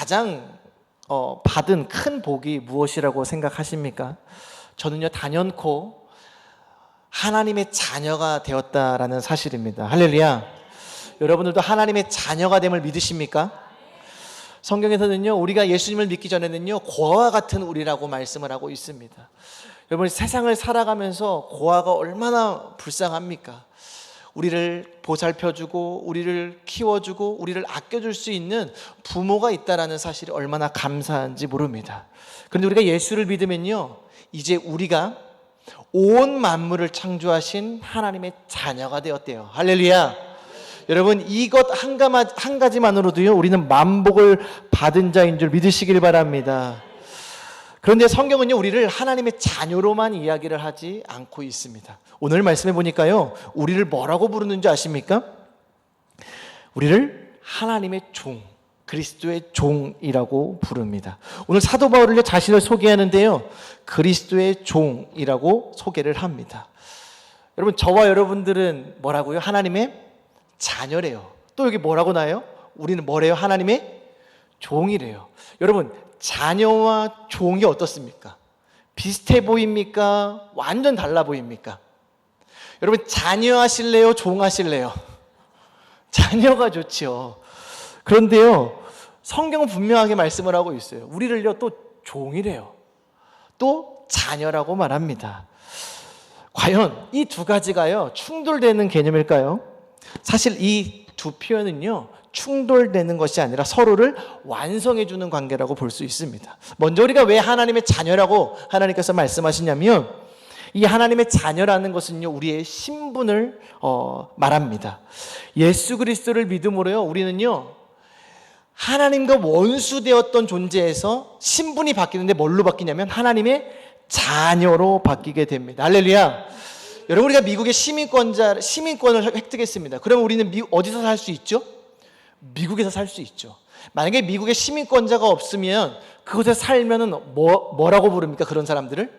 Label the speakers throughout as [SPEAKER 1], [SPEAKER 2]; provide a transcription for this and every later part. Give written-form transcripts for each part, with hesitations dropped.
[SPEAKER 1] 가장 받은 큰 복이 무엇이라고 생각하십니까? 저는요, 단연코 하나님의 자녀가 되었다라는 사실입니다. 할렐루야. 여러분들도 하나님의 자녀가 됨을 믿으십니까? 성경에서는요, 우리가 예수님을 믿기 전에는요, 고아와 같은 우리라고 말씀을 하고 있습니다. 여러분, 세상을 살아가면서 고아가 얼마나 불쌍합니까? 우리를 보살펴주고 우리를 키워주고 우리를 아껴줄 수 있는 부모가 있다는 사실이 얼마나 감사한지 모릅니다. 그런데 우리가 예수를 믿으면요, 이제 우리가 온 만물을 창조하신 하나님의 자녀가 되었대요. 할렐루야. 여러분, 이것 한 가지만으로도요, 우리는 만복을 받은 자인 줄 믿으시길 바랍니다. 그런데 성경은요, 우리를 하나님의 자녀로만 이야기를 하지 않고 있습니다. 오늘 말씀해 보니까요, 우리를 뭐라고 부르는지 아십니까? 우리를 하나님의 종, 그리스도의 종이라고 부릅니다. 오늘 사도 바울은 자신을 소개하는데요, 그리스도의 종이라고 소개를 합니다. 여러분, 저와 여러분들은 뭐라고요? 하나님의 자녀래요. 또 여기 뭐라고 나와요? 우리는 뭐래요? 하나님의 종이래요. 여러분, 자녀와 종이 어떻습니까? 비슷해 보입니까? 완전 달라 보입니까? 여러분, 자녀 하실래요? 종 하실래요? 자녀가 좋지요. 그런데요, 성경은 분명하게 말씀을 하고 있어요. 우리를요, 또 종이래요. 또 자녀라고 말합니다. 과연 이 두 가지가요, 충돌되는 개념일까요? 사실 이 두 표현은요, 충돌되는 것이 아니라 서로를 완성해 주는 관계라고 볼 수 있습니다. 먼저 우리가 왜 하나님의 자녀라고 하나님께서 말씀하시냐면, 이 하나님의 자녀라는 것은요, 우리의 신분을 말합니다. 예수 그리스도를 믿음으로요, 우리는요, 하나님과 원수되었던 존재에서 신분이 바뀌는데 뭘로 바뀌냐면 하나님의 자녀로 바뀌게 됩니다. 할렐루야. 여러분, 우리가 미국의 시민권을 획득했습니다. 그러면 우리는 어디서 살 수 있죠? 미국에서 살 수 있죠. 만약에 미국의 시민권자가 없으면 그곳에 살면은 뭐라고 부릅니까? 그런 사람들을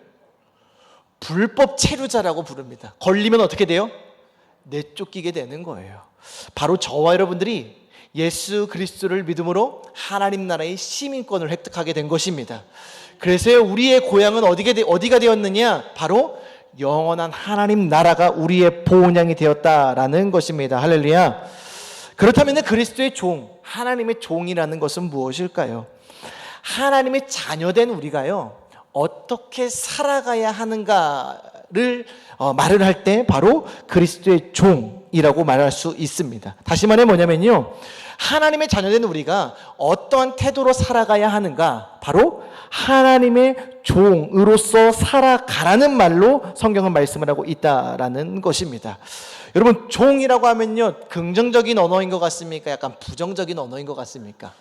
[SPEAKER 1] 불법 체류자라고 부릅니다. 걸리면 어떻게 돼요? 내쫓기게 되는 거예요. 바로 저와 여러분들이 예수 그리스도를 믿음으로 하나님 나라의 시민권을 획득하게 된 것입니다. 그래서 우리의 고향은 어디가 되었느냐? 바로 영원한 하나님 나라가 우리의 본향이 되었다라는 것입니다. 할렐루야. 그렇다면 그리스도의 종, 하나님의 종이라는 것은 무엇일까요? 하나님의 자녀된 우리가요, 어떻게 살아가야 하는가를 말을 할 때 바로 그리스도의 종이라고 말할 수 있습니다. 다시 말해 뭐냐면요, 하나님의 자녀된 우리가 어떠한 태도로 살아가야 하는가, 바로 하나님의 종으로서 살아가라는 말로 성경은 말씀을 하고 있다라는 것입니다. 여러분, 종이라고 하면요, 긍정적인 언어인 것 같습니까? 약간 부정적인 언어인 것 같습니까?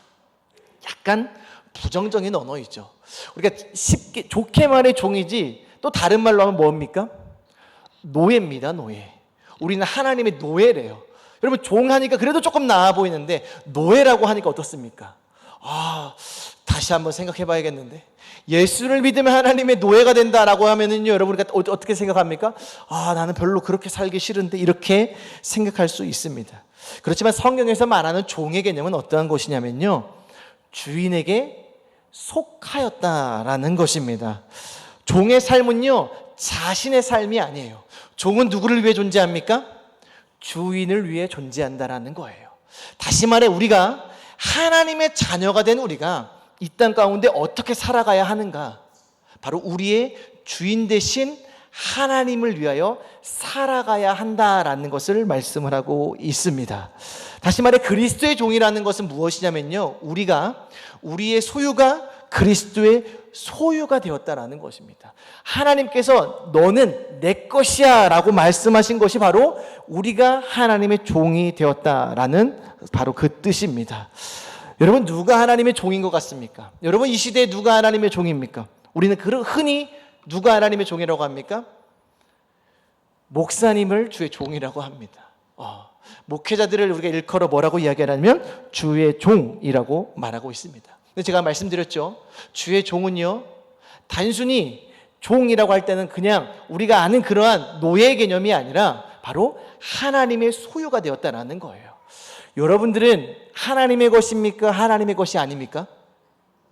[SPEAKER 1] 약간 부정적인 언어이죠. 우리가 쉽게 좋게 말해 종이지, 또 다른 말로 하면 뭡니까? 노예입니다. 노예. 우리는 하나님의 노예래요. 여러분, 종하니까 그래도 조금 나아 보이는데 노예라고 하니까 어떻습니까? 다시 한번 생각해 봐야겠는데, 예수를 믿으면 하나님의 노예가 된다라고 하면은요, 여러분, 우리가 어떻게 생각합니까? 나는 별로 그렇게 살기 싫은데, 이렇게 생각할 수 있습니다. 그렇지만 성경에서 말하는 종의 개념은 어떠한 것이냐면요, 주인에게 속하였다라는 것입니다. 종의 삶은요, 자신의 삶이 아니에요. 종은 누구를 위해 존재합니까? 주인을 위해 존재한다라는 거예요. 다시 말해, 우리가 하나님의 자녀가 된 우리가 이 땅 가운데 어떻게 살아가야 하는가, 바로 우리의 주인 되신 하나님을 위하여 살아가야 한다라는 것을 말씀을 하고 있습니다. 다시 말해, 그리스도의 종이라는 것은 무엇이냐면요, 우리의 소유가 그리스도의 소유가 되었다라는 것입니다. 하나님께서 너는 내 것이야 라고 말씀하신 것이 바로 우리가 하나님의 종이 되었다라는 바로 그 뜻입니다. 여러분, 누가 하나님의 종인 것 같습니까? 여러분, 이 시대에 누가 하나님의 종입니까? 우리는 흔히 누가 하나님의 종이라고 합니까? 목사님을 주의 종이라고 합니다. 목회자들을 우리가 일컬어 뭐라고 이야기하냐면 주의 종이라고 말하고 있습니다. 근데 제가 말씀드렸죠, 주의 종은요, 단순히 종이라고 할 때는 그냥 우리가 아는 그러한 노예 개념이 아니라 바로 하나님의 소유가 되었다는 거예요. 여러분들은 하나님의 것입니까? 하나님의 것이 아닙니까?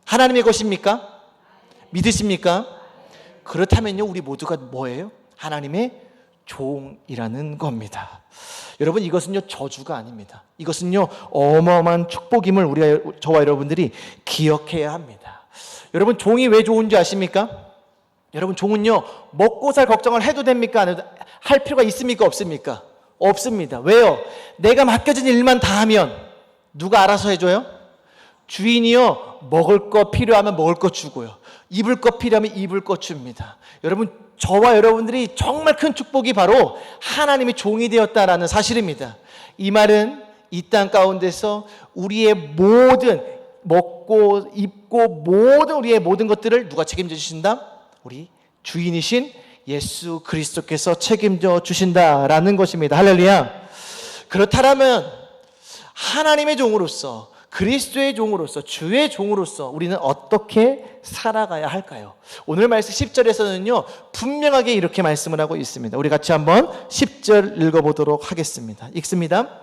[SPEAKER 1] 하나님의 것입니까? 믿으십니까? 그렇다면요, 우리 모두가 뭐예요? 하나님의 종이라는 겁니다. 여러분, 이것은요 저주가 아닙니다. 이것은요 어마어마한 축복임을 저와 여러분들이 기억해야 합니다. 여러분, 종이 왜 좋은지 아십니까? 여러분, 종은요 먹고 살 걱정을 해도 됩니까? 안 해도 할 필요가 있습니까? 없습니까? 없습니다. 왜요? 내가 맡겨진 일만 다 하면 누가 알아서 해줘요? 주인이요 먹을 거 필요하면 먹을 거 주고요, 입을 거 필요하면 입을 거 줍니다. 여러분, 저와 여러분들이 정말 큰 축복이 바로 하나님의 종이 되었다라는 사실입니다. 이 말은 이 땅 가운데서 우리의 모든 먹고 입고 모든 우리의 모든 것들을 누가 책임져 주신다? 우리 주인이신 예수 그리스도께서 책임져 주신다라는 것입니다. 할렐루야. 그렇다면 하나님의 종으로서, 그리스도의 종으로서, 주의 종으로서 우리는 어떻게 살아가야 할까요? 오늘 말씀 10절에서는요 분명하게 이렇게 말씀을 하고 있습니다. 우리 같이 한번 10절 읽어보도록 하겠습니다. 읽습니다.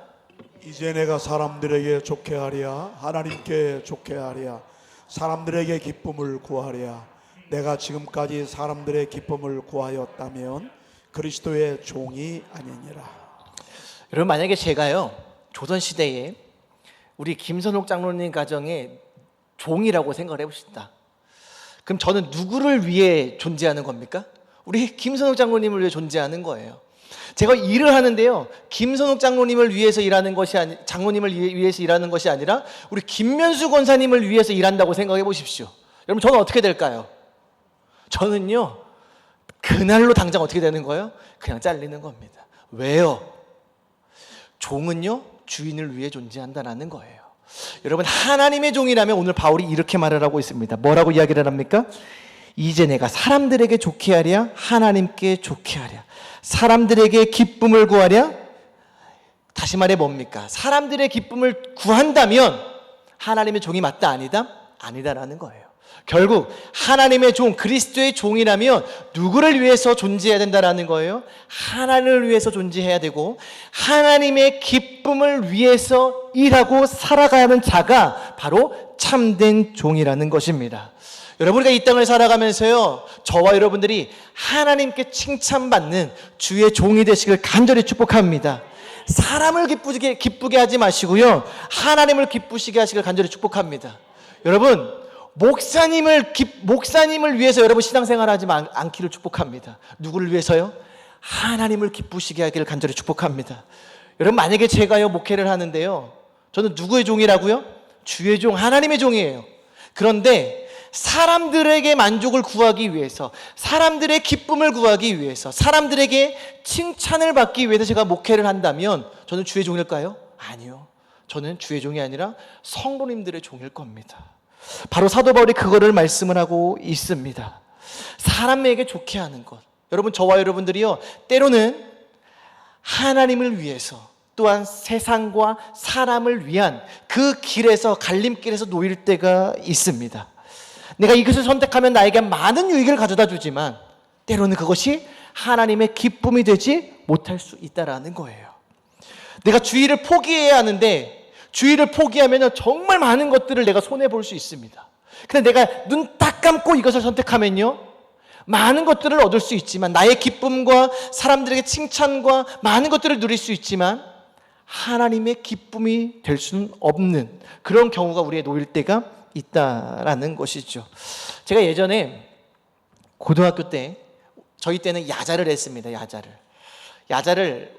[SPEAKER 2] 이제 내가 사람들에게 좋게 하랴, 하나님께 좋게 하랴, 사람들에게 기쁨을 구하랴. 내가 지금까지 사람들의 기쁨을 구하였다면 그리스도의 종이 아니니라.
[SPEAKER 1] 여러분, 만약에 제가요 조선시대에 우리 김선옥 장로님 가정의 종이라고 생각을 해봅시다. 그럼 저는 누구를 위해 존재하는 겁니까? 우리 김선옥 장로님을 위해 존재하는 거예요. 제가 일을 하는데요 김선옥 장로님을 위해서 일하는 것이 장로님을 위해서 일하는 것이 아니라 우리 김면수 권사님을 위해서 일한다고 생각해 보십시오. 여러분, 저는 어떻게 될까요? 저는요 그날로 당장 어떻게 되는 거예요? 그냥 잘리는 겁니다. 왜요? 종은요 주인을 위해 존재한다는 거예요. 여러분, 하나님의 종이라면 오늘 바울이 이렇게 말을 하고 있습니다. 뭐라고 이야기를 합니까? 이제 내가 사람들에게 좋게 하랴, 하나님께 좋게 하랴, 사람들에게 기쁨을 구하랴. 다시 말해 뭡니까? 사람들의 기쁨을 구한다면 하나님의 종이 맞다 아니다? 아니다라는 거예요. 결국 하나님의 종, 그리스도의 종이라면 누구를 위해서 존재해야 된다라는 거예요? 하나님을 위해서 존재해야 되고 하나님의 기쁨을 위해서 일하고 살아가는 자가 바로 참된 종이라는 것입니다. 여러분, 우리가 이 땅을 살아가면서요 저와 여러분들이 하나님께 칭찬받는 주의 종이 되시길 간절히 축복합니다. 사람을 기쁘게 하지 마시고요 하나님을 기쁘시게 하시길 간절히 축복합니다. 여러분, 목사님을 위해서 여러분 신앙생활 하지 않기를 축복합니다. 누구를 위해서요? 하나님을 기쁘시게 하기를 간절히 축복합니다. 여러분, 만약에 제가요 목회를 하는데요 저는 누구의 종이라고요? 주의 종, 하나님의 종이에요. 그런데 사람들에게 만족을 구하기 위해서, 사람들의 기쁨을 구하기 위해서, 사람들에게 칭찬을 받기 위해서 제가 목회를 한다면 저는 주의 종일까요? 아니요. 저는 주의 종이 아니라 성도님들의 종일 겁니다. 바로 사도 바울이 그거를 말씀을 하고 있습니다. 사람에게 좋게 하는 것. 여러분, 저와 여러분들이요 때로는 하나님을 위해서 또한 세상과 사람을 위한 그 길에서, 갈림길에서 놓일 때가 있습니다. 내가 이것을 선택하면 나에게 많은 유익을 가져다 주지만 때로는 그것이 하나님의 기쁨이 되지 못할 수 있다라는 거예요. 내가 주의를 포기해야 하는데 주의를 포기하면 정말 많은 것들을 내가 손해볼 수 있습니다. 근데 내가 눈 딱 감고 이것을 선택하면요 많은 것들을 얻을 수 있지만, 나의 기쁨과 사람들에게 칭찬과 많은 것들을 누릴 수 있지만 하나님의 기쁨이 될 수는 없는 그런 경우가 우리의 놓일 때가 있다라는 것이죠. 제가 예전에 고등학교 때 저희 때는 야자를 했습니다. 야자를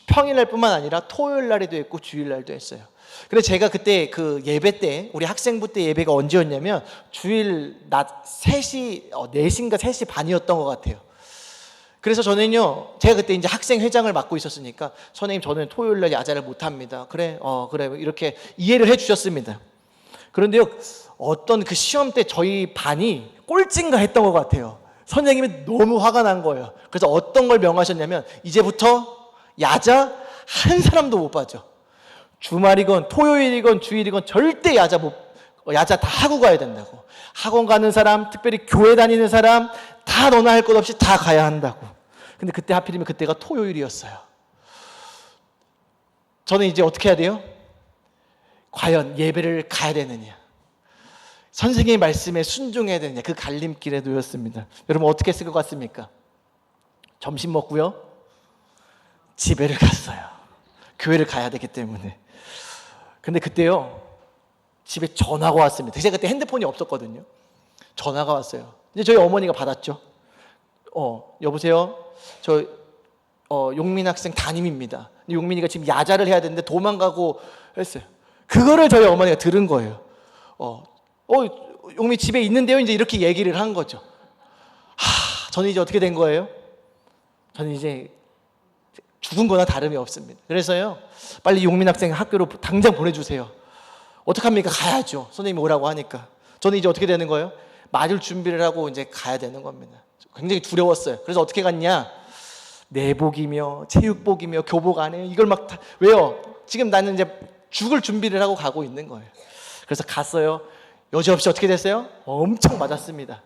[SPEAKER 1] 평일날 뿐만 아니라 토요일날에도 했고 주일날도 했어요. 근데 제가 그때 그 예배 때, 우리 학생부 때 예배가 언제였냐면 주일 낮 3시, 4시인가 3시 반이었던 것 같아요. 그래서 저는요, 제가 그때 이제 학생회장을 맡고 있었으니까 선생님 저는 토요일날 야자를 못합니다. 그래 이렇게 이해를 해주셨습니다. 그런데요, 어떤 그 시험 때 저희 반이 꼴찌인가 했던 것 같아요. 선생님이 너무 화가 난 거예요. 그래서 어떤 걸 명하셨냐면 이제부터 야자 한 사람도 못 빠져. 주말이건 토요일이건 주일이건 절대 야자 다 하고 가야 된다고. 학원 가는 사람, 특별히 교회 다니는 사람 다 너나 할 것 없이 다 가야 한다고. 근데 그때 하필이면 그때가 토요일이었어요. 저는 이제 어떻게 해야 돼요? 과연 예배를 가야 되느냐? 선생님의 말씀에 순종해야 되느냐, 그 갈림길에 놓였습니다. 여러분 어떻게 했을 것 같습니까? 점심 먹고요, 집에를 갔어요. 교회를 가야 되기 때문에. 근데 그때요, 집에 전화가 왔습니다. 제가 그때 핸드폰이 없었거든요. 전화가 왔어요. 이제 저희 어머니가 받았죠. 여보세요? 저 용민 학생 담임입니다. 용민이가 지금 야자를 해야 되는데 도망가고 했어요. 그거를 저희 어머니가 들은 거예요. 용민 집에 있는데요. 이제 이렇게 얘기를 한 거죠. 저는 이제 어떻게 된 거예요? 저는 이제 죽은 거나 다름이 없습니다. 그래서요, 빨리 용민 학생 학교로 당장 보내주세요. 어떡합니까? 가야죠. 선생님이 오라고 하니까. 저는 이제 어떻게 되는 거예요? 맞을 준비를 하고 이제 가야 되는 겁니다. 굉장히 두려웠어요. 그래서 어떻게 갔냐? 내복이며 체육복이며 교복 안에 이걸 막 왜요? 지금 나는 이제 죽을 준비를 하고 가고 있는 거예요. 그래서 갔어요. 여지없이 어떻게 됐어요? 엄청 맞았습니다.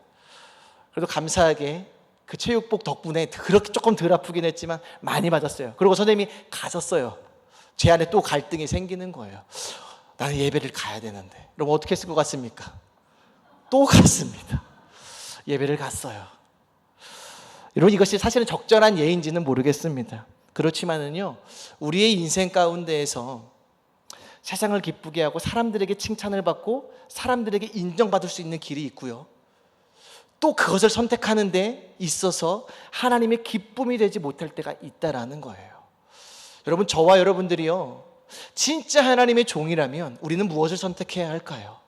[SPEAKER 1] 그래도 감사하게 그 체육복 덕분에 그렇게 조금 덜 아프긴 했지만 많이 맞았어요. 그리고 선생님이 가셨어요. 제 안에 또 갈등이 생기는 거예요. 나는 예배를 가야 되는데. 여러분 어떻게 했을 것 같습니까? 또 갔습니다. 예배를 갔어요. 여러분 이것이 사실은 적절한 예인지는 모르겠습니다. 그렇지만은요, 우리의 인생 가운데에서 세상을 기쁘게 하고 사람들에게 칭찬을 받고 사람들에게 인정받을 수 있는 길이 있고요, 또 그것을 선택하는 데 있어서 하나님의 기쁨이 되지 못할 때가 있다라는 거예요. 여러분, 저와 여러분들이요, 진짜 하나님의 종이라면 우리는 무엇을 선택해야 할까요?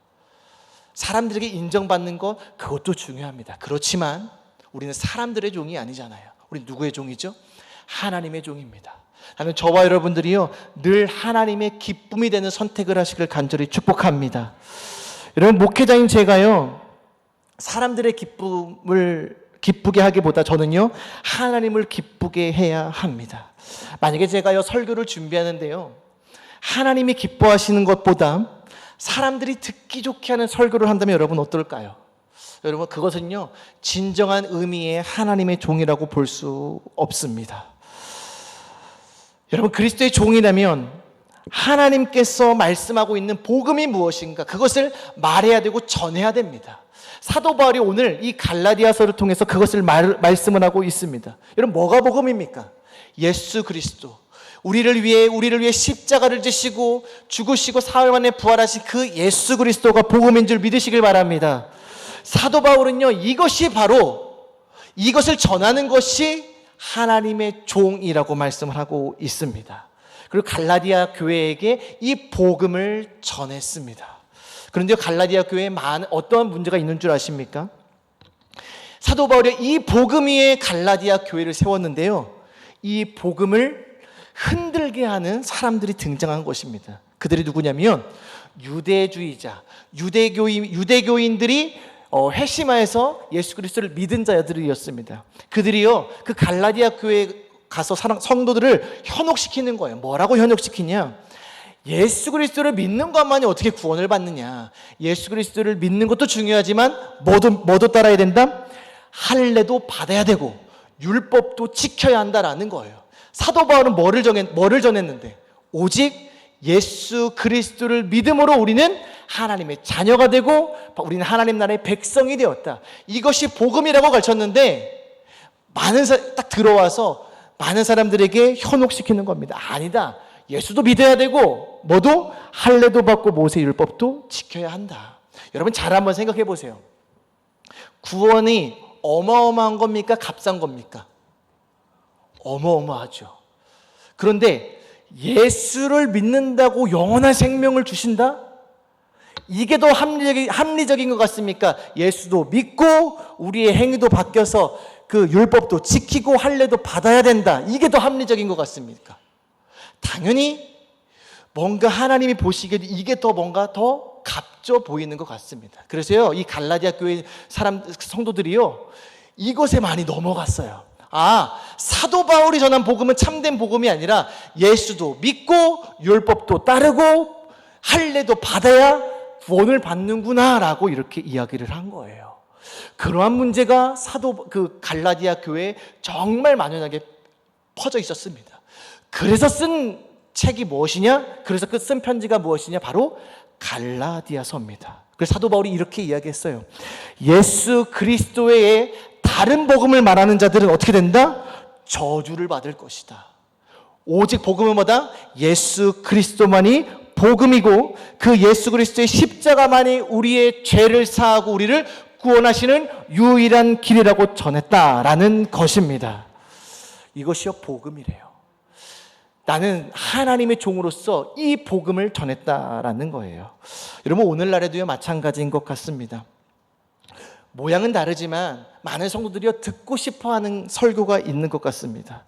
[SPEAKER 1] 사람들에게 인정받는 것, 그것도 중요합니다. 그렇지만 우리는 사람들의 종이 아니잖아요. 우리 누구의 종이죠? 하나님의 종입니다. 나는 저와 여러분들이요, 늘 하나님의 기쁨이 되는 선택을 하시길 간절히 축복합니다. 여러분, 목회자인 제가요, 사람들의 기쁨을 기쁘게 하기보다 저는요, 하나님을 기쁘게 해야 합니다. 만약에 제가요, 설교를 준비하는데요, 하나님이 기뻐하시는 것보다 사람들이 듣기 좋게 하는 설교를 한다면 여러분 어떨까요? 여러분, 그것은요, 진정한 의미의 하나님의 종이라고 볼 수 없습니다. 여러분, 그리스도의 종이라면 하나님께서 말씀하고 있는 복음이 무엇인가, 그것을 말해야 되고 전해야 됩니다. 사도 바울이 오늘 이 갈라디아서를 통해서 그것을 말씀을 하고 있습니다. 여러분, 뭐가 복음입니까? 예수 그리스도, 우리를 위해 십자가를 지시고 죽으시고 사흘 만에 부활하신 그 예수 그리스도가 복음인 줄 믿으시길 바랍니다. 사도 바울은요, 이것을 전하는 것이 하나님의 종이라고 말씀을 하고 있습니다. 그리고 갈라디아 교회에게 이 복음을 전했습니다. 그런데 갈라디아 교회에 어떠한 문제가 있는 줄 아십니까? 사도 바울이 이 복음 위에 갈라디아 교회를 세웠는데요, 이 복음을 흔들게 하는 사람들이 등장한 것입니다. 그들이 누구냐면 유대주의자, 유대교인들이 회심하여서 예수 그리스도를 믿은 자들이었습니다. 그들이요, 그 갈라디아 교회에 가서 성도들을 현혹시키는 거예요. 뭐라고 현혹시키냐? 예수 그리스도를 믿는 것만이 어떻게 구원을 받느냐? 예수 그리스도를 믿는 것도 중요하지만 뭐도 따라야 된다? 할례도 받아야 되고 율법도 지켜야 한다라는 거예요. 사도 바울은 뭐를 전했는데? 오직 예수 그리스도를 믿음으로 우리는 하나님의 자녀가 되고 우리는 하나님 나라의 백성이 되었다. 이것이 복음이라고 가르쳤는데 딱 들어와서 많은 사람들에게 현혹시키는 겁니다. 아니다. 예수도 믿어야 되고 뭐도 할례도 받고 모세 율법도 지켜야 한다. 여러분, 잘 한번 생각해 보세요. 구원이 어마어마한 겁니까? 값싼 겁니까? 어마어마하죠. 그런데 예수를 믿는다고 영원한 생명을 주신다? 이게 더 합리적인 것 같습니까? 예수도 믿고 우리의 행위도 바뀌어서 그 율법도 지키고 할례도 받아야 된다. 이게 더 합리적인 것 같습니까? 당연히 뭔가 하나님이 보시기에도 이게 뭔가 더 값져 보이는 것 같습니다. 그래서요, 이 갈라디아 교회 성도들이요, 이것에 많이 넘어갔어요. 사도 바울이 전한 복음은 참된 복음이 아니라 예수도 믿고 율법도 따르고 할례도 받아야 구원을 받는구나라고 이렇게 이야기를 한 거예요. 그러한 문제가 갈라디아 교회에 정말 만연하게 퍼져 있었습니다. 그래서 쓴 책이 무엇이냐? 그래서 쓴 편지가 무엇이냐? 바로 갈라디아서입니다. 그래서 사도 바울이 이렇게 이야기했어요. 예수 그리스도 외에 다른 복음을 말하는 자들은 어떻게 된다? 저주를 받을 것이다. 오직 복음은 뭐다? 예수 그리스도만이 복음이고 그 예수 그리스도의 십자가만이 우리의 죄를 사하고 우리를 구원하시는 유일한 길이라고 전했다라는 것입니다. 이것이요 복음이래요. 나는 하나님의 종으로서 이 복음을 전했다라는 거예요. 여러분 오늘날에도요 마찬가지인 것 같습니다. 모양은 다르지만 많은 성도들이 듣고 싶어하는 설교가 있는 것 같습니다.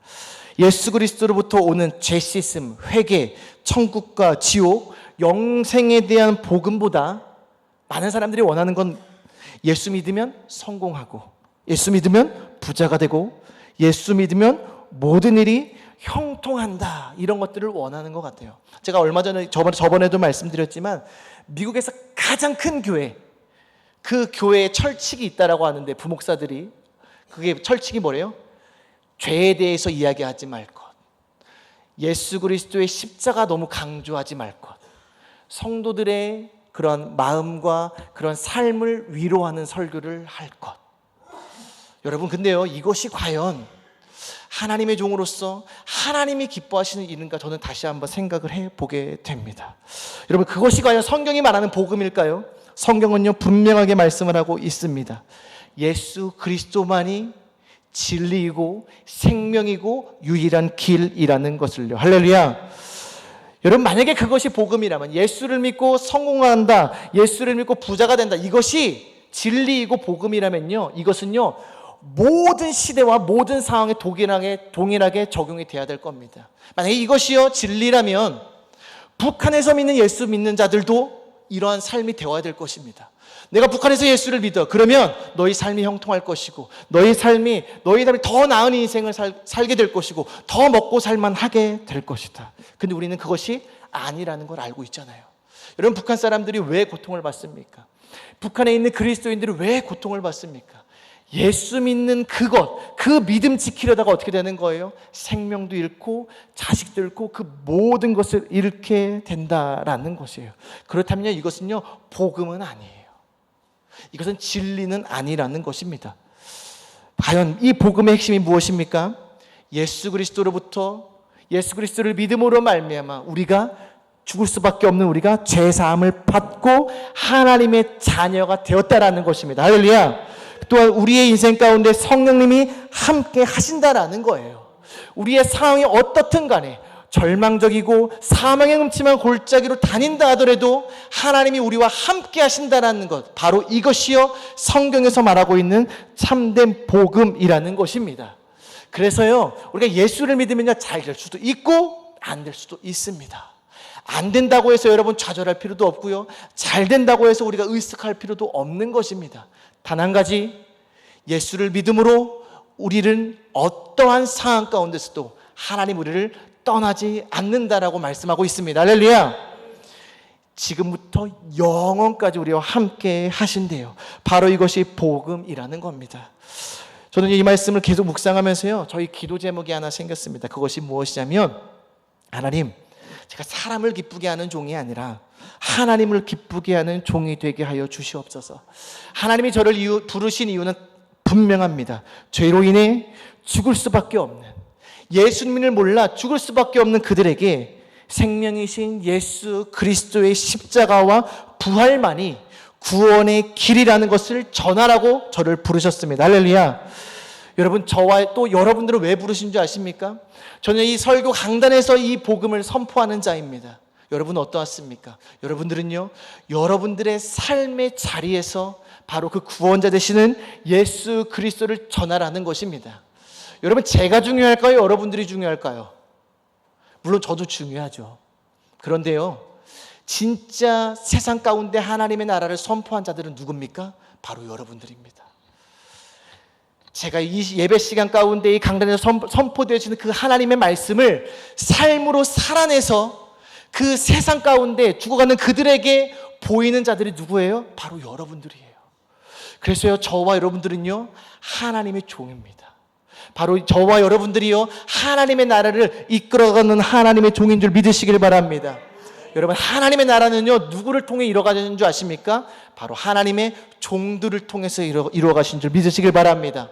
[SPEAKER 1] 예수 그리스도로부터 오는 죄 씻음, 회개, 천국과 지옥, 영생에 대한 복음보다 많은 사람들이 원하는 건 예수 믿으면 성공하고, 예수 믿으면 부자가 되고, 예수 믿으면 모든 일이 형통한다, 이런 것들을 원하는 것 같아요. 제가 얼마 전에 저번에도 말씀드렸지만 미국에서 가장 큰 교회, 그 교회에 철칙이 있다라고 하는데 부목사들이 그게 철칙이 뭐래요? 죄에 대해서 이야기하지 말 것, 예수 그리스도의 십자가 너무 강조하지 말 것, 성도들의 그런 마음과 그런 삶을 위로하는 설교를 할 것. 여러분 근데요 이것이 과연 하나님의 종으로서 하나님이 기뻐하시는 일인가 저는 다시 한번 생각을 해보게 됩니다. 여러분 그것이 과연 성경이 말하는 복음일까요? 성경은요 분명하게 말씀을 하고 있습니다. 예수 그리스도만이 진리이고 생명이고 유일한 길이라는 것을요. 할렐루야. 여러분 만약에 그것이 복음이라면, 예수를 믿고 성공한다, 예수를 믿고 부자가 된다, 이것이 진리이고 복음이라면요, 이것은요 모든 시대와 모든 상황에 동일하게 적용이 돼야 될 겁니다. 만약에 이것이요 진리라면 북한에서 믿는 예수 믿는 자들도 이러한 삶이 되어야 될 것입니다. 내가 북한에서 예수를 믿어. 그러면 너희 삶이 형통할 것이고 너희 삶이 더 나은 인생을 살게 될 것이고 더 먹고 살만하게 될 것이다. 근데 우리는 그것이 아니라는 걸 알고 있잖아요. 여러분 북한 사람들이 왜 고통을 받습니까? 북한에 있는 그리스도인들이 왜 고통을 받습니까? 예수 믿는 그 믿음 지키려다가 어떻게 되는 거예요? 생명도 잃고 자식도 잃고 그 모든 것을 잃게 된다라는 것이에요. 그렇다면 이것은요 복음은 아니에요. 이것은 진리는 아니라는 것입니다. 과연 이 복음의 핵심이 무엇입니까? 예수 그리스도로부터, 예수 그리스도를 믿음으로 말미암아 우리가 죽을 수밖에 없는 우리가 죄 사함을 받고 하나님의 자녀가 되었다라는 것입니다. 할렐루야. 또한 우리의 인생 가운데 성령님이 함께 하신다라는 거예요. 우리의 상황이 어떻든 간에 절망적이고 사망의 음침한 골짜기로 다닌다 하더라도 하나님이 우리와 함께 하신다는 것, 바로 이것이요 성경에서 말하고 있는 참된 복음이라는 것입니다. 그래서요 우리가 예수를 믿으면요 잘 될 수도 있고 안 될 수도 있습니다. 안 된다고 해서 여러분 좌절할 필요도 없고요, 잘 된다고 해서 우리가 의식할 필요도 없는 것입니다. 단 한 가지, 예수를 믿음으로 우리는 어떠한 상황 가운데서도 하나님 우리를 떠나지 않는다라고 말씀하고 있습니다. 할렐루야. 지금부터 영원까지 우리와 함께 하신대요. 바로 이것이 복음이라는 겁니다. 저는 이 말씀을 계속 묵상하면서요 저희 기도 제목이 하나 생겼습니다. 그것이 무엇이냐면, 하나님, 제가 사람을 기쁘게 하는 종이 아니라 하나님을 기쁘게 하는 종이 되게 하여 주시옵소서. 하나님이 저를 부르신 이유는 분명합니다. 죄로 인해 죽을 수밖에 없는, 예수님을 몰라 죽을 수밖에 없는 그들에게 생명이신 예수 그리스도의 십자가와 부활만이 구원의 길이라는 것을 전하라고 저를 부르셨습니다. 할렐루야. 여러분, 저와 또 여러분들을 왜 부르신 줄 아십니까? 저는 이 설교 강단에서 이 복음을 선포하는 자입니다. 여러분 어떠하십니까? 여러분들은요 여러분들의 삶의 자리에서 바로 그 구원자 되시는 예수 그리스도를 전하라는 것입니다. 여러분, 제가 중요할까요? 여러분들이 중요할까요? 물론 저도 중요하죠. 그런데요 진짜 세상 가운데 하나님의 나라를 선포한 자들은 누굽니까? 바로 여러분들입니다. 제가 이 예배 시간 가운데 이 강단에서 선포되어지는 그 하나님의 말씀을 삶으로 살아내서 그 세상 가운데 죽어가는 그들에게 보이는 자들이 누구예요? 바로 여러분들이에요. 그래서요 저와 여러분들은요 하나님의 종입니다. 바로 저와 여러분들이요 하나님의 나라를 이끌어가는 하나님의 종인 줄 믿으시길 바랍니다. 여러분, 하나님의 나라는요, 누구를 통해 이루어가는 줄 아십니까? 바로 하나님의 종들을 통해서 이루어가신 줄 믿으시길 바랍니다.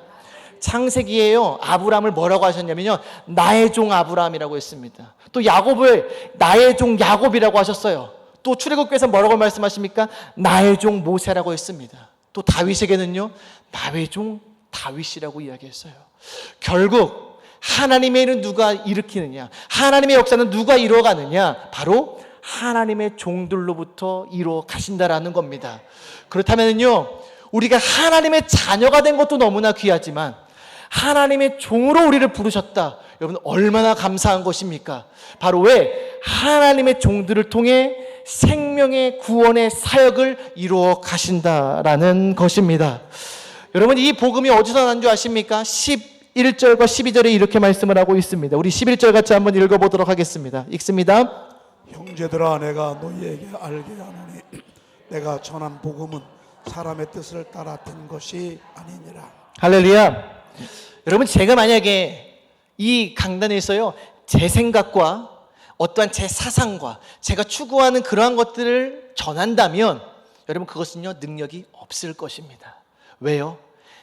[SPEAKER 1] 창세기에요, 아브라함을 뭐라고 하셨냐면요, 나의 종 아브라함이라고 했습니다. 또 야곱을 나의 종 야곱이라고 하셨어요. 또 출애굽기에서 뭐라고 말씀하십니까? 나의 종 모세라고 했습니다. 또 다윗에게는요, 나의 종 다윗이라고 이야기했어요. 결국 하나님의 일은 누가 일으키느냐, 하나님의 역사는 누가 이루어가느냐, 바로 하나님의 종들로부터 이루어 가신다라는 겁니다. 그렇다면요, 우리가 하나님의 자녀가 된 것도 너무나 귀하지만 하나님의 종으로 우리를 부르셨다. 여러분, 얼마나 감사한 것입니까? 바로 왜? 하나님의 종들을 통해 생명의 구원의 사역을 이루어 가신다라는 것입니다. 여러분, 이 복음이 어디서 난 줄 아십니까? 11절과 12절에 이렇게 말씀을 하고 있습니다. 우리 11절 같이 한번 읽어보도록 하겠습니다. 읽습니다.
[SPEAKER 2] 형제들아, 내가 너희에게 알게 하노니 내가 전한 복음은 사람의 뜻을 따라 된 것이 아니니라.
[SPEAKER 1] 할렐루야. 여러분, 제가 만약에 이 강단에서요, 제 생각과 어떠한 제 사상과 제가 추구하는 그러한 것들을 전한다면 여러분, 그것은요, 능력이 없을 것입니다. 왜요?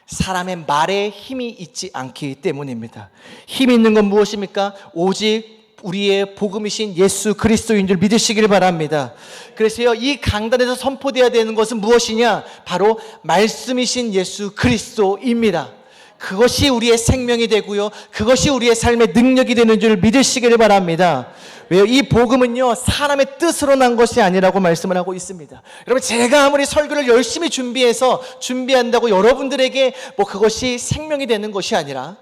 [SPEAKER 1] 사람의 말에 힘이 있지 않기 때문입니다. 힘이 있는 건 무엇입니까? 오직 우리의 복음이신 예수 그리스도인 줄 믿으시길 바랍니다. 그래서요, 이 강단에서 선포되어야 되는 것은 무엇이냐? 바로 말씀이신 예수 그리스도입니다. 그것이 우리의 생명이 되고요, 그것이 우리의 삶의 능력이 되는 줄 믿으시길 바랍니다. 왜요? 이 복음은요, 사람의 뜻으로 난 것이 아니라고 말씀을 하고 있습니다. 여러분, 제가 아무리 설교를 열심히 준비한다고 여러분들에게 그것이 생명이 되는 것이 아니라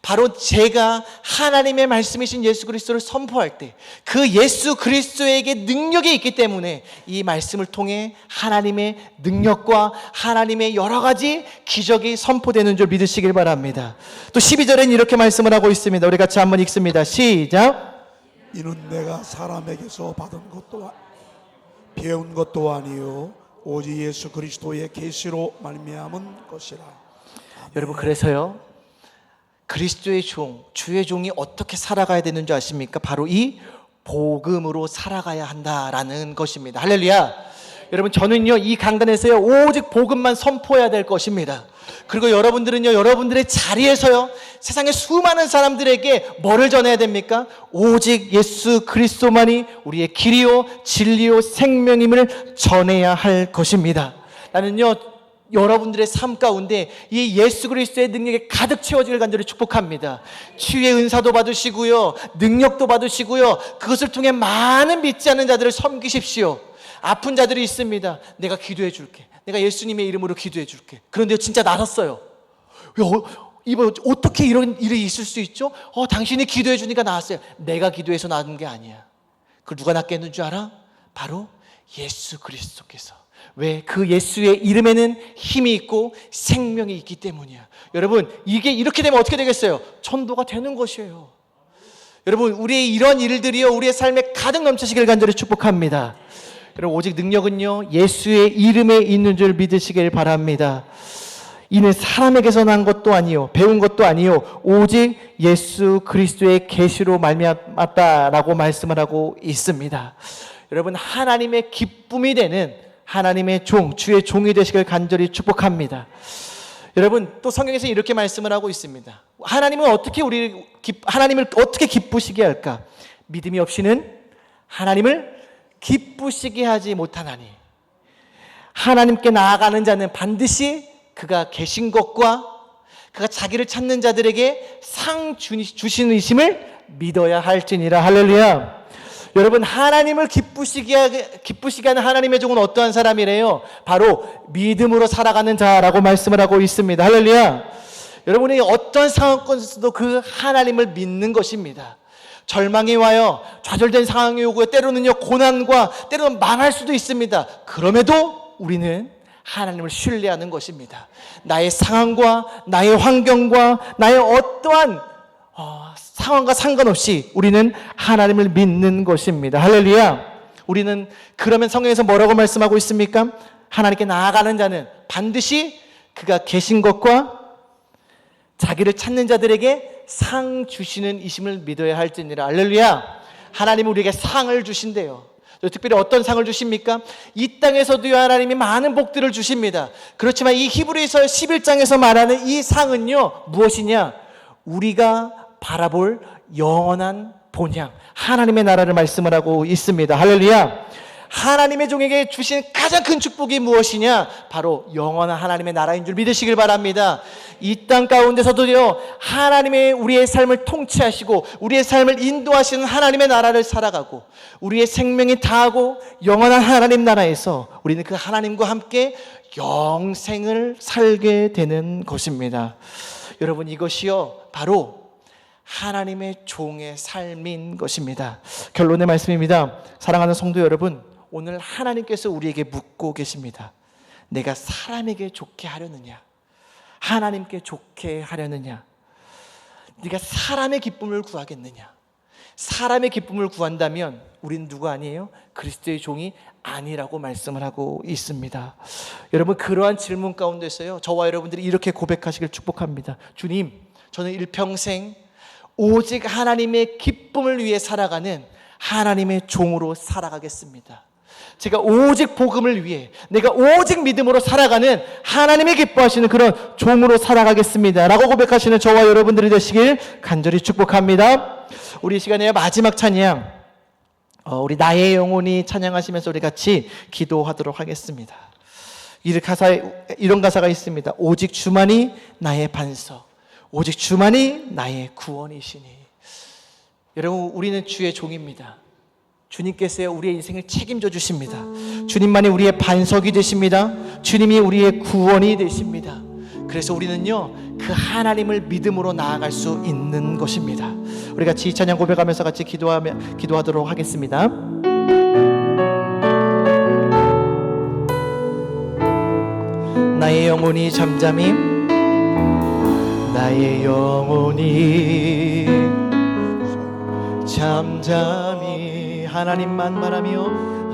[SPEAKER 1] 바로 제가 하나님의 말씀이신 예수 그리스도를 선포할 때 그 예수 그리스도에게 능력이 있기 때문에 이 말씀을 통해 하나님의 능력과 하나님의 여러 가지 기적이 선포되는 줄 믿으시길 바랍니다. 또 12절에는 이렇게 말씀을 하고 있습니다. 우리 같이 한번 읽습니다. 시작.
[SPEAKER 2] 이는 내가 사람에게서 받은 것도 배운 것도 아니요 오직 예수 그리스도의 계시로 말미암은 것이라. 아멘.
[SPEAKER 1] 여러분, 그래서요, 그리스도의 종, 주의 종이 어떻게 살아가야 되는 줄 아십니까? 바로 이 복음으로 살아가야 한다라는 것입니다. 할렐루야. 여러분, 저는요, 이 강단에서요, 오직 복음만 선포해야 될 것입니다. 그리고 여러분들은요, 여러분들의 자리에서요, 세상의 수많은 사람들에게 뭐를 전해야 됩니까? 오직 예수 그리스도만이 우리의 길이요 진리요 생명임을 전해야 할 것입니다. 나는요, 여러분들의 삶 가운데 이 예수 그리스도의 능력에 가득 채워지길 간절히 축복합니다. 치유의 은사도 받으시고요, 능력도 받으시고요, 그것을 통해 많은 믿지 않는 자들을 섬기십시오. 아픈 자들이 있습니다. 내가 기도해 줄게, 내가 예수님의 이름으로 기도해 줄게. 그런데 진짜 나섰어요. 어떻게 이런 일이 있을 수 있죠? 당신이 기도해 주니까 나았어요. 내가 기도해서 나은 게 아니야. 그걸 누가 낫게 했는 줄 알아? 바로 예수 그리스도께서. 왜? 그 예수의 이름에는 힘이 있고 생명이 있기 때문이야. 여러분, 이게 이렇게 되면 어떻게 되겠어요? 천도가 되는 것이에요. 여러분, 우리의 이런 일들이요, 우리의 삶에 가득 넘치시길 간절히 축복합니다. 여러분, 오직 능력은요, 예수의 이름에 있는 줄 믿으시길 바랍니다. 이는 사람에게서 난 것도 아니요 배운 것도 아니요 오직 예수 그리스도의 계시로 말미암았다라고 말씀을 하고 있습니다. 여러분, 하나님의 기쁨이 되는 하나님의 종, 주의 종이 되시길 간절히 축복합니다. 여러분, 또 성경에서 이렇게 말씀을 하고 있습니다. 하나님을 어떻게 기쁘시게 할까? 믿음이 없이는 하나님을 기쁘시게 하지 못하나니 하나님께 나아가는 자는 반드시 그가 계신 것과 그가 자기를 찾는 자들에게 상 주시는 이심을 믿어야 할지니라. 할렐루야. 여러분, 하나님을 기쁘시게 하는 하나님의 종은 어떠한 사람이래요? 바로 믿음으로 살아가는 자라고 말씀을 하고 있습니다. 할렐루야. 여러분이 어떤 상황권에서도 그 하나님을 믿는 것입니다. 절망이 와요, 좌절된 상황이 오고요, 때로는요 고난과 때로는 망할 수도 있습니다. 그럼에도 우리는 하나님을 신뢰하는 것입니다. 나의 상황과 나의 환경과 나의 어떠한 상황과 상관없이 우리는 하나님을 믿는 것입니다. 할렐루야. 우리는 그러면 성경에서 뭐라고 말씀하고 있습니까? 하나님께 나아가는 자는 반드시 그가 계신 것과 자기를 찾는 자들에게 상 주시는 이심을 믿어야 할지니라. 할렐루야. 하나님은 우리에게 상을 주신대요. 특별히 어떤 상을 주십니까? 이 땅에서도요, 하나님이 많은 복들을 주십니다. 그렇지만 이 히브리서 11장에서 말하는 이 상은요, 무엇이냐? 우리가 바라볼 영원한 본향, 하나님의 나라를 말씀을 하고 있습니다. 할렐루야. 하나님의 종에게 주신 가장 큰 축복이 무엇이냐? 바로 영원한 하나님의 나라인 줄 믿으시길 바랍니다. 이 땅 가운데서도요, 하나님의 우리의 삶을 통치하시고 우리의 삶을 인도하시는 하나님의 나라를 살아가고 우리의 생명이 다하고 영원한 하나님 나라에서 우리는 그 하나님과 함께 영생을 살게 되는 것입니다. 여러분, 이것이요 바로 하나님의 종의 삶인 것입니다. 결론의 말씀입니다. 사랑하는 성도 여러분, 오늘 하나님께서 우리에게 묻고 계십니다. 내가 사람에게 좋게 하려느냐? 하나님께 좋게 하려느냐? 네가 사람의 기쁨을 구하겠느냐? 사람의 기쁨을 구한다면 우리는 누구 아니에요? 그리스도의 종이 아니라고 말씀을 하고 있습니다. 여러분, 그러한 질문 가운데서요, 저와 여러분들이 이렇게 고백하시길 축복합니다. 주님, 저는 일평생 오직 하나님의 기쁨을 위해 살아가는 하나님의 종으로 살아가겠습니다. 제가 오직 복음을 위해, 내가 오직 믿음으로 살아가는 하나님이 기뻐하시는 그런 종으로 살아가겠습니다 라고 고백하시는 저와 여러분들이 되시길 간절히 축복합니다. 우리 이 시간에 마지막 찬양, 우리 나의 영혼이 찬양하시면서 우리 같이 기도하도록 하겠습니다. 이런 가사가 있습니다. 오직 주만이 나의 반석, 오직 주만이 나의 구원이시니. 여러분, 우리는 주의 종입니다. 주님께서 우리의 인생을 책임져 주십니다. 주님만이 우리의 반석이 되십니다. 주님이 우리의 구원이 되십니다. 그래서 우리는요, 그 하나님을 믿음으로 나아갈 수 있는 것입니다. 우리 같이 이 찬양 고백하면서 같이 기도하도록 하겠습니다. 나의 영혼이 잠잠히, 나의 영혼이 잠잠히 하나님만 바라며,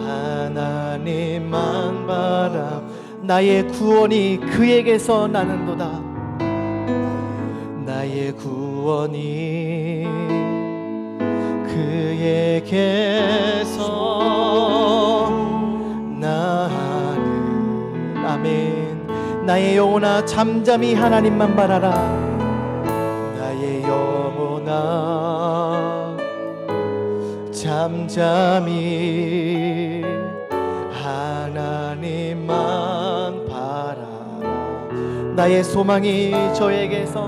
[SPEAKER 1] 하나님만 바라. 나의 구원이 그에게서 나는도다. 나의 구원이 그에게서 나는. 아멘. 나의 영혼아 잠잠히 하나님만 바라라. 나의 영혼아 잠잠히 하나님만 바라라. 나의 소망이 저에게서,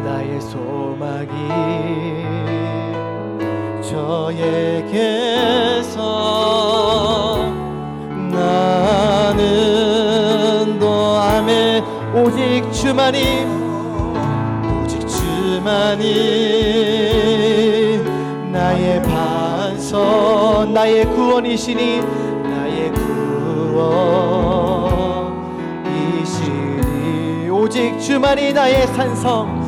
[SPEAKER 1] 나의 소망이 저에게서 나는 도 아멘. 오직 주만이, 오직 주만이 나의 반석, 나의 구원이시니, 나의 구원이시니. 오직 주만이 나의 산성,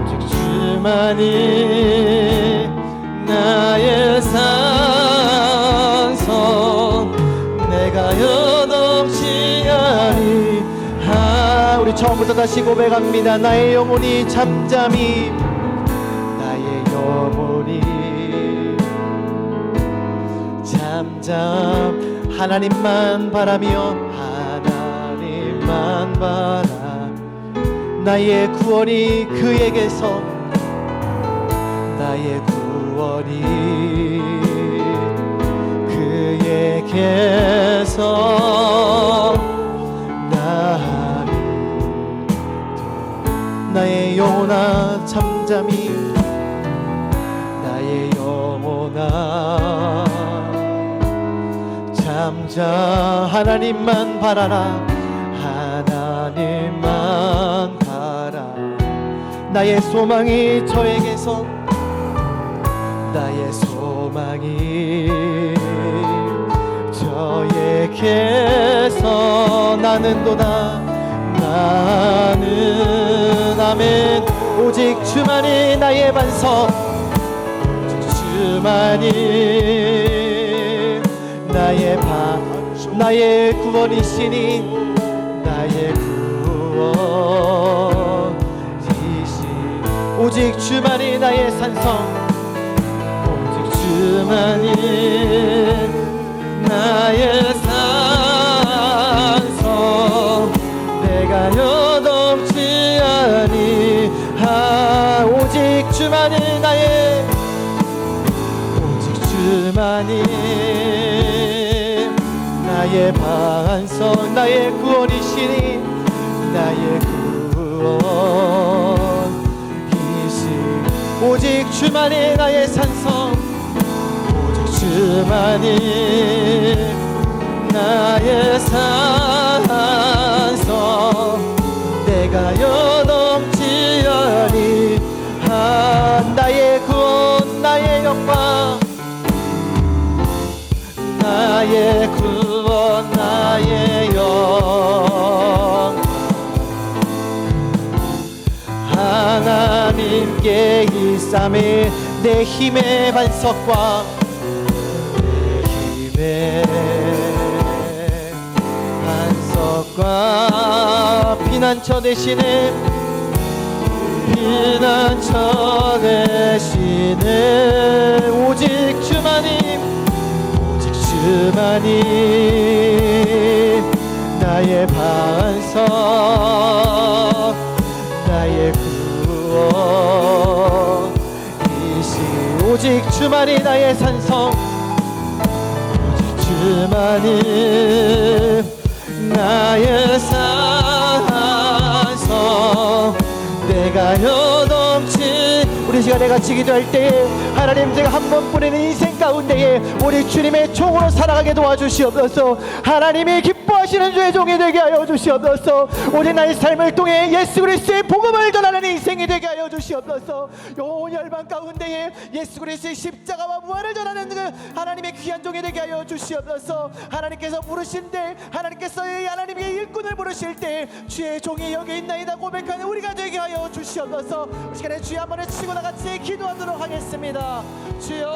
[SPEAKER 1] 오직 주만이 나의 산성. 내가 여동치 아니. 우리 처음부터 다시 고백합니다. 나의 영혼이 잠잠히, 나의 영혼이 잠잠 하나님만 바라며, 하나님만 바라. 나의 구원이 그에게서, 나의 구원이 그에게서 나는. 나의 영혼아 잠잠히, 나의 영혼아 잠잠 하나님만 바라라. 하나님만 바라. 나의 소망이 저에게서, 나의 소망이 저에게서 나는도다. 나는 아멘. 오직 주만이 나의 반석, 오직 주만이 나의 나의 구원이시니, 나의 구원이시니. 오직 주만이 나의 산성, 오직 주만이 나의 산성 내가 여동치 아니하 오직 주만이 나의 반성 나의 구원이시니 나의 구원이시 오직 주만이 나의 산성 오직 주만이 나의 산성 내가 여동치 아니한 나의 구원 나의 영광 나의 구원 나의 영 하나님께 이 쌈이 내 힘의 반석과 내 힘의 반석과 피난처 되시네 피난처 되시네 오직 주만이 나의 반석 나의 구원이시 오직 주만이 나의 산성 오직 주만이 나의 산성 내가 여동치 우리 시간에 같이 기도할 때에 하나님 제가 한 번 뿌리는 인생 가운데에 우리 주님의 종으로 살아가게 도와주시옵소서 하나님이 기뻐하시는 주의 종이 되게 하여 주시옵소서 우리 나의 삶을 통해 예수 그리스도의 복음을 전하는 인생이 되게 하여 주시옵소서 온 열방 가운데에 예수 그리스도의 십자가와 부활을 전하는 그 하나님의 귀한 종이 되게 하여 주시옵소서 하나님께서 부르신 때 하나님께서 하나님의 일꾼을 부르실 때 주의 종이 여기 있나이다 고백하는 우리가 되게 하여 주시옵소서 이 시간에 주의 한 번에 치고 다 같이 기도하도록 하겠습니다 주여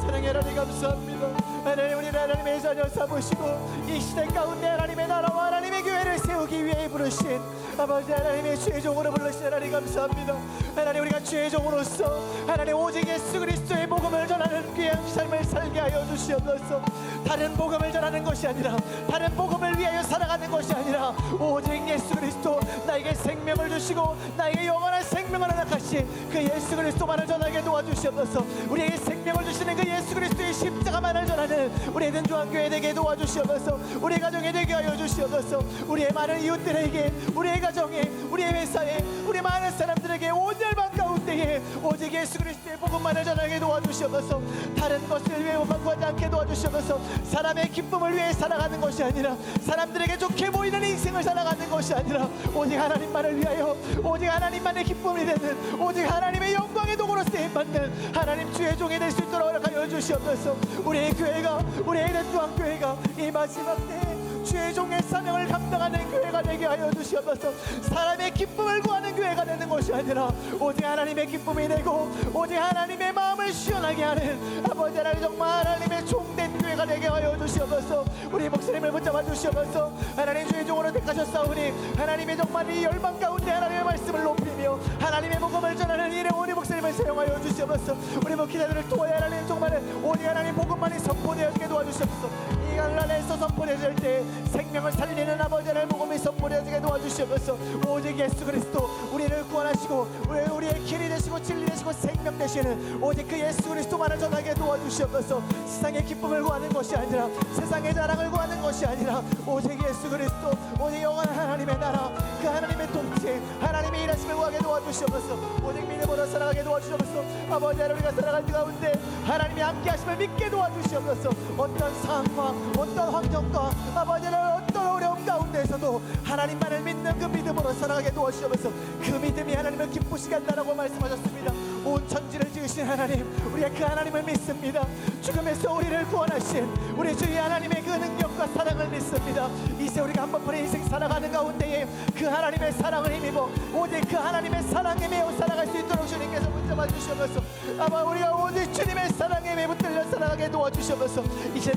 [SPEAKER 1] 사랑의 하나님 감사합니다 하나님 우리 하나님의 자녀 삼으시고 이 시대 가운데 하나님의 나라와 하나님의 교회를 세우기 위해 부르신 아버지 하나님의 주의 종으로 불러주신 하나님 감사합니다 하나님 우리가 주의 종으로서 하나님 오직 예수 그리스도의 복음을 전하는 귀한 삶을 살게 하여 주시옵소서 다른 복음을 전하는 것이 아니라 다른 복음을 위하여 살아가는 것이 아니라 오직 예수 그리스도 나에게 생명을 주시고 나에게 영원한 생명을 허락하신 그 예수 그리스도만을 전하게 도와주시옵소서 우리에게 생명을 주시는 그 예수 그리스도의 십자가만을 전하는 우리 에덴중앙교회 되게 도와주시옵소서 우리 가정에 되게 하여 주시옵소서 우리의 많은 이웃들에게 우리의 가정에 우리의 회사에 우리 많은 사람들에게 온 열방 가운데에 오직 예수 그리스도의 복음만을 전하게 도와주시옵소서 다른 것을 위해 바꾸지 않게 도와주시옵소서 사람의 기쁨을 위해 살아가는 것이 아니라 사람들에게 좋게 보이는 인생을 살아가는 것이 아니라 오직 하나님만을 위하여 오직 하나님만의 기쁨이 되는 오직 하나님의 영광의 도구로 쓰임받는 하나님 주의 종이 될 수 있도록 허락하여 주시옵소서 우리의 교회가 우리 에덴중앙교회가 이 마지막 때에 주의 종의 사명을 감당하는 교회가 되게 하여 주시옵소서 사람의 기쁨을 구하는 교회가 되는 것이 아니라 오직 하나님의 기쁨이 되고 오직 하나님의 마음을 시원하게 하는 아버지 하나님 정말 하나님의 종된 교회가 되게 하여 주시옵소서 우리 목사님을 붙잡아 주시옵소서 하나님 주의 종으로 택하셨사오니 하나님의 정말 이 열방 가운데 하나님의 말씀을 높이며 하나님의 복음을 전하는 일에 우리 목사님을 사용하여 주시옵소서 우리 목회자들을 통하여 하나님 정말 오직 하나님 복음만이 선포되어지게 도와주시옵소서 이 갈라에서 선포되어질 때 생명을 살리는 아버지 하나님 복음이 선포되어지게 도와주시옵소서 오직 예수 그리스도 우리를 구원하시고 우리의 길이 되시고 진리 되시고 생명 되시는 오직 그 예수 그리스도만을 전하게 도와주시옵소서 세상의 기쁨을 구하는 것이 아니라 세상의 자랑을 구하는 것이 아니라 오직 예수 그리스도 오직 영원한 하나님의 나라 그 하나님의 통치 하나님의 일하심을 구하게 도와주시옵소서 오직 믿음으로 살아가게 도와주시옵소서 아버지 하나님 우리가 살아갈 가운데 하나님이 함께 하심을 믿게 도와주시옵소서 어떤 상황과 어떤 환경과 아버지 하나님 어떤 어려움 가운데에서도 하나님만을 믿는 그 믿음으로 살아가게 도와주시옵소서 그 믿음이 하나님을 기쁘시게 한다라고 말씀하셨습니다 온 천지를 지으신 하나님, 우리가 그 하나님을 믿습니다. 죽음에서 우리를 구원하신 우리 주의 하나님의 그 능력과 사랑을 믿습니다. 이제 우리가 한번뿐인 인생 살아가는 가운데에 그 하나님의 사랑을 힘입어 오직 그 하나님의 사랑에 매어 살아갈 수 있도록 주님께서 붙잡아 주시면서, 아마 우리가 오직 주님의 사랑에 매어 붙들려 살아가게 도와주시면서, 이제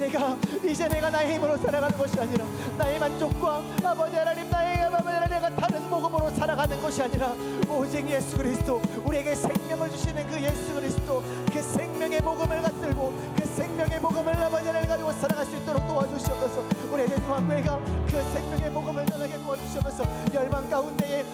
[SPEAKER 1] 내가 나의 힘으로 살아가는 것이 아니라 나의 만족과 아버지 하나님, 나의 아버지 하나님, 내가 다른 복음으로 살아가는 것이 아니라 오직 예수 그리스도, 우리에게 생명을 주시는 그 예수 그리스도, 그 생명의 복음을 갖들고 그 생명의 복음을 아버지 하나님 가지고 살아갈 수 있도록 도와주시옵소서. 우리의 중앙교회가 그 생명의 복음을 전하게 도와주시옵소서. 열방 가운데에,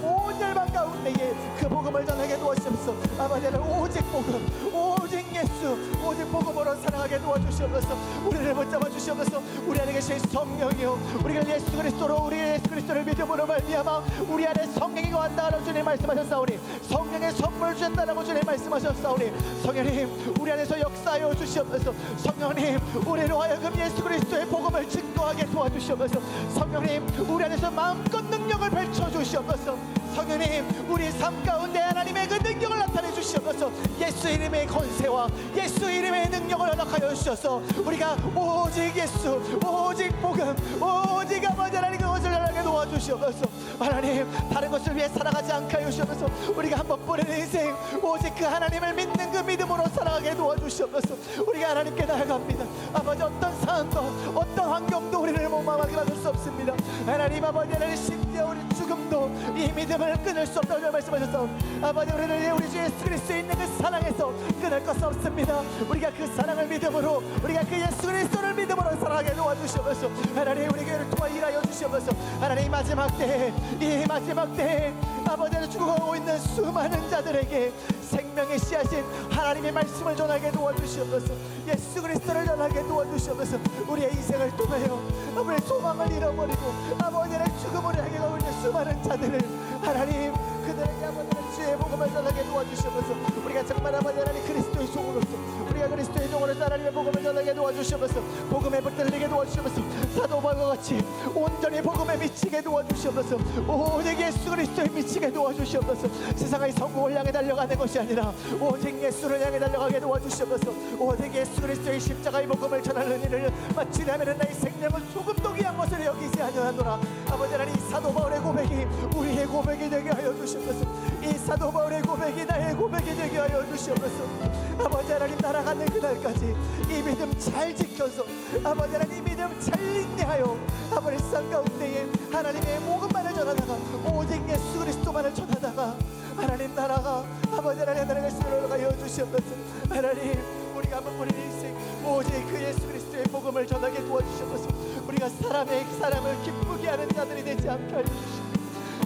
[SPEAKER 1] 온 열방 가운데에 그 복음을 전하게 도와주시옵소서. 아버지 하나님, 오직 복음, 오직 예수, 오직 복음으로 살아가게 도와주시옵소서. 우리를 붙잡아 주시옵소서. 우리 안에 계신 성령이요, 우리가 예수 그리스도로, 우리 예수 그리스도를 믿음으로 말미암아 우리 안에 성령이 거한다라고 주님 말씀하셨사오니, 성령의 선물 주셨다라고 주님 말씀하셨사오니, 성령님 우리 안에서 역사하여 주시옵소서. 성령님 우리로 하여금 예수 그리스도의 복음을 증거하게 도와주시옵소서. 성령님 우리 안에서 마음껏 능력을 펼쳐 주시옵소서. 성령님 우리 삶 가운데 하나님의 그 능력을 나타내 주시옵소서. 예수 이름의 권세와 예수 이름의 능력을 허락하여 주셔서 우리가 오직 예수, 오직 복음, 오직 아버지 하나님 그것을 하게 도와주시옵소서. 하나님 다른 것을 위해 살아가지 않게 하여 주시옵소서. 우리가 한 번뿐인 인생 오직 그 하나님을 믿는 그 믿음으로 살아가게 도와주시옵소서. 우리가 하나님께 나아갑니다. 아버지 어떤 상황도 어떤 환경도 우리를 목마르게 만들 수 없습니다. 하나님 아버지 하나님, 심지어 우리 죽음도 이 믿음을 끊을 수 없다고 말씀하셨사오니, 아버지 우리를 우리 주 예수 그리스도에 있는 그 사랑에서 끊을 것은 없습니다. 우리가 그 사랑을 믿음으로, 우리가 그 예수 그리스도를 믿음으로 살아가게 도와주시옵소서. 하나님 우리 교회를 통하 일하여 주시옵소서. 하나님 마지막 때에, 이 마지막 때에 아버지를 죽어가고 있는 수많은 자들에게 생명의 씨앗인 하나님의 말씀을 전하게 도와주시옵소서. 예수 그리스도를 전하게 도와주시옵소서. 우리의 인생을 통하여 우리의 소망을 잃어버리고 아버지를 죽음으로 향해 가고 있는 수많은 자들을 하나님, 그들에게 아버지는 주의 복음을 전하게 도와주시옵소서. 우리가 정말 아버지 하나님 그리스도의 종으로서, 우리가 그리스도의 종으로서 하나님의 복음을 전하게 도와주시옵소서. 복음에 붙들리게 도와주시옵소서. 사도 바울과 같이 온전히 복음에 미치게 도와주시옵소서. 오직 예수 그리스도에 미치게 도와주시옵소서. 세상의 성공을 향해 달려가는 것이 아니라 오직 예수를 향해 달려가게 도와주시옵소서. 오직 예수 그리스도의 십자가의 복음을 전하는 일을 마치려면 나의 생명을 조금도 귀한 것을 여기지 아니하노라. 아버지 하나님, 이 사도 바울의 고백이 우리의 고백이 되게 하여 주시옵소서. 이 사도 바울의 고백이 나의 고백이 되게 하여 주시옵소서. 아버지 하나님, 날아가는 그날까지 이 믿음 잘 지켜서 아버지 하나님 이 믿음 잘 인내하여 아버지 쌍 가운데에 하나님의 복음만을 전하다가 오직 예수 그리스도만을 전하다가 하나님 나라가 아버지 하나님 나라가 쓰러가여 주시옵소서. 하나님 우리가 한번 우리 인생 오직 그 예수 그리스도의 복음을 전하게 도와주시옵소서. 우리가 사람의 사람을 기쁘게 하는 자들이 되지 않게 하여 주시옵소서.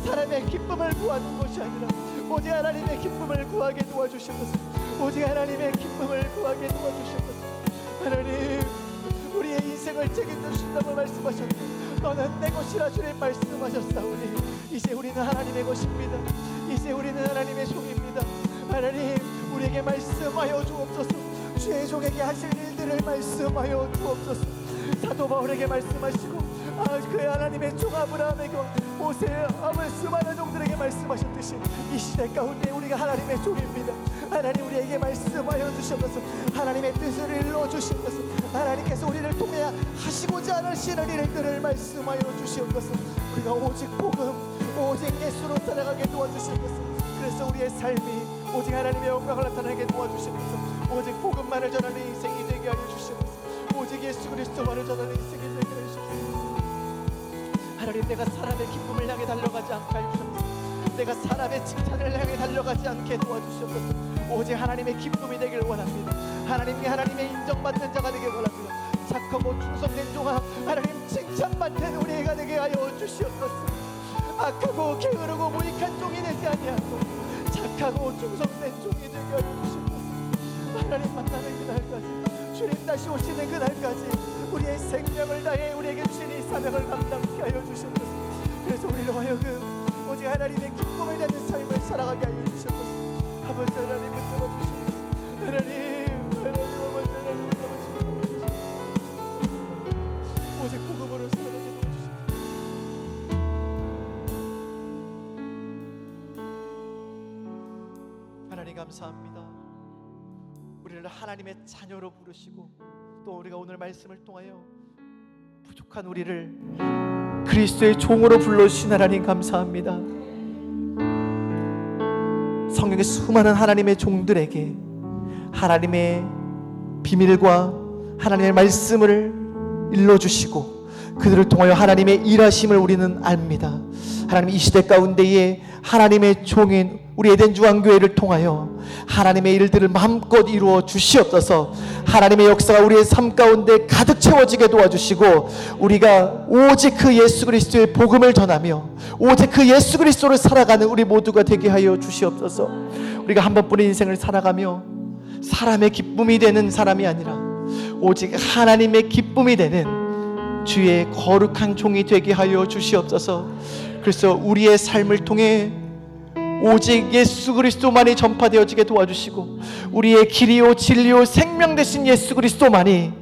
[SPEAKER 1] 사람의 기쁨을 구하는 것이 아니라 오직 하나님의 기쁨을 구하게 도와주시옵소서. 오직 하나님의 기쁨을 구하게 도와주시옵소서. 하나님 우리의 인생을 책임져 주신다고 말씀하셨고 너는 내 것이라 주님 말씀하셨사오니 이제 우리는 하나님의 것입니다. 이제 우리는 하나님의 종입니다. 하나님 우리에게 말씀하여 주옵소서. 주의 종에게 하실 일들을 말씀하여 주옵소서. 사도 바울에게 말씀하시고 그 하나님의 종 아브라함에게 모세 아버지 수많은 종들에게 말씀하셨듯이 이 시대 가운데 우리가 하나님의 종입니다. 하나님 우리에게 말씀하여 주시옵소서. 하나님의 뜻을 일러 주시옵소서. 하나님께서 우리를 통해 하시고자 하시는 일들을 말씀하여 주시옵소서. 우리가 오직 복음 오직 예수로 살아가게 도와주시옵소서. 그래서 우리의 삶이 오직 하나님의 영광을 나타내게 도와주시옵소서. 오직 복음만을 전하는 인생이 되게 하여 주시옵소서. 오직 예수 그리스도만을 전하는 인생이 되게 하여 주시옵소서. 하나님 내가 사람의 기쁨을 향해 달려가지 않게 하여 주시옵소서. 내가 사람의 칭찬을 향해 달려가지 않게 도와주시옵소서. 오직 하나님의 기쁨이 되길 원합니다. 하나님의 인정받는 자가 되길 원합니다. 착하고 충성된 종아 하나님 칭찬받는 우리가 되게 하여 주시옵소서. 악하고 게으르고 무익한 종이 되지 아니하고 착하고 충성된 종이 되게 하여 주시옵소서. 하나님 만나는 그날까지 주님 다시 오시는 그날까지 우리의 생명을 다해 우리에게 주신 이 사명을 감당케 하여 주시옵소서. 그래서 우리로 하여금 오직 하나님의 기쁨을 내는 삶을 살아가게 하여 주시옵소서. 아버지 하나님 붙잡아 주시옵소서. 하나님 아버지 하나님 붙잡아 주시옵소서. 오직 복음으로 살아가게 도와주시옵소서. 하나님 감사합니다. 우리를 하나님의 자녀로 부르시고 또 우리가 오늘 말씀을 통하여 부족한 우리를 그리스도의 종으로 불러주신 하나님 감사합니다. 성경의 수많은 하나님의 종들에게 하나님의 비밀과 하나님의 말씀을 일러주시고 그들을 통하여 하나님의 일하심을 우리는 압니다. 하나님, 이 시대 가운데에 하나님의 종인 우리 에덴 중앙교회를 통하여 하나님의 일들을 마음껏 이루어 주시옵소서. 하나님의 역사가 우리의 삶 가운데 가득 채워지게 도와주시고 우리가 오직 그 예수 그리스도의 복음을 전하며 오직 그 예수 그리스도를 살아가는 우리 모두가 되게 하여 주시옵소서. 우리가 한 번뿐인 인생을 살아가며 사람의 기쁨이 되는 사람이 아니라 오직 하나님의 기쁨이 되는 주의 거룩한 종이 되게 하여 주시옵소서. 그래서 우리의 삶을 통해 오직 예수 그리스도만이 전파되어지게 도와주시고 우리의 길이요 진리요 생명 되신 예수 그리스도만이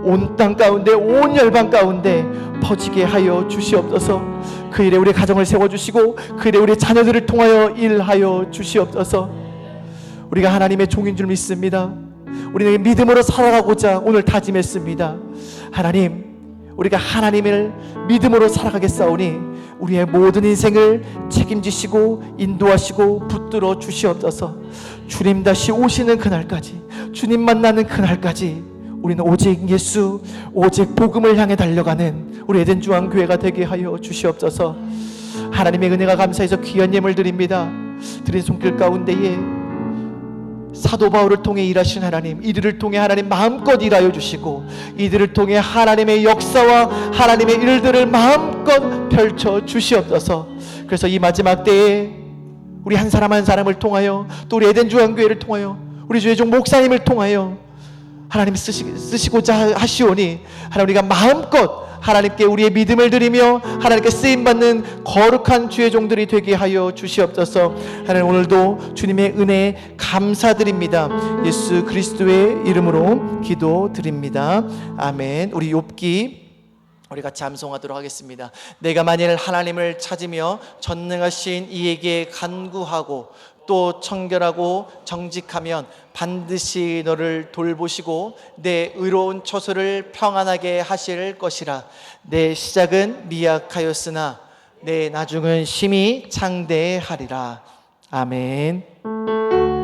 [SPEAKER 1] 온 땅 가운데 온 열방 가운데 퍼지게 하여 주시옵소서. 그 일에 우리 가정을 세워주시고 그 일에 우리 자녀들을 통하여 일하여 주시옵소서. 우리가 하나님의 종인 줄 믿습니다. 우리는 믿음으로 살아가고자 오늘 다짐했습니다. 하나님, 우리가 하나님을 믿음으로 살아가겠사오니 우리의 모든 인생을 책임지시고 인도하시고 붙들어 주시옵소서. 주님 다시 오시는 그날까지, 주님 만나는 그날까지 우리는 오직 예수, 오직 복음을 향해 달려가는 우리 에덴 중앙교회가 되게 하여 주시옵소서. 하나님의 은혜가 감사해서 귀한 예물 드립니다. 드린 손길 가운데에 사도 바울을 통해 일하신 하나님, 이들을 통해 하나님 마음껏 일하여 주시고 이들을 통해 하나님의 역사와 하나님의 일들을 마음껏 펼쳐 주시옵소서. 그래서 이 마지막 때에 우리 한 사람 한 사람을 통하여 또 우리 에덴 중앙교회를 통하여 우리 주의 종 목사님을 통하여 하나님 쓰시고자 하시오니 하나님, 우리가 마음껏 하나님께 우리의 믿음을 드리며 하나님께 쓰임받는 거룩한 주의 종들이 되게 하여 주시옵소서. 하나님, 오늘도 주님의 은혜에 감사드립니다. 예수 그리스도의 이름으로 기도드립니다. 아멘. 우리 욥기 우리 같이 암송하도록 하겠습니다. 내가 만일 하나님을 찾으며 전능하신 이에게 간구하고 또 청결하고 정직하면 반드시 너를 돌보시고 내 의로운 처소를 평안하게 하실 것이라. 내 시작은 미약하였으나 내 나중은 심히 창대하리라. 아멘.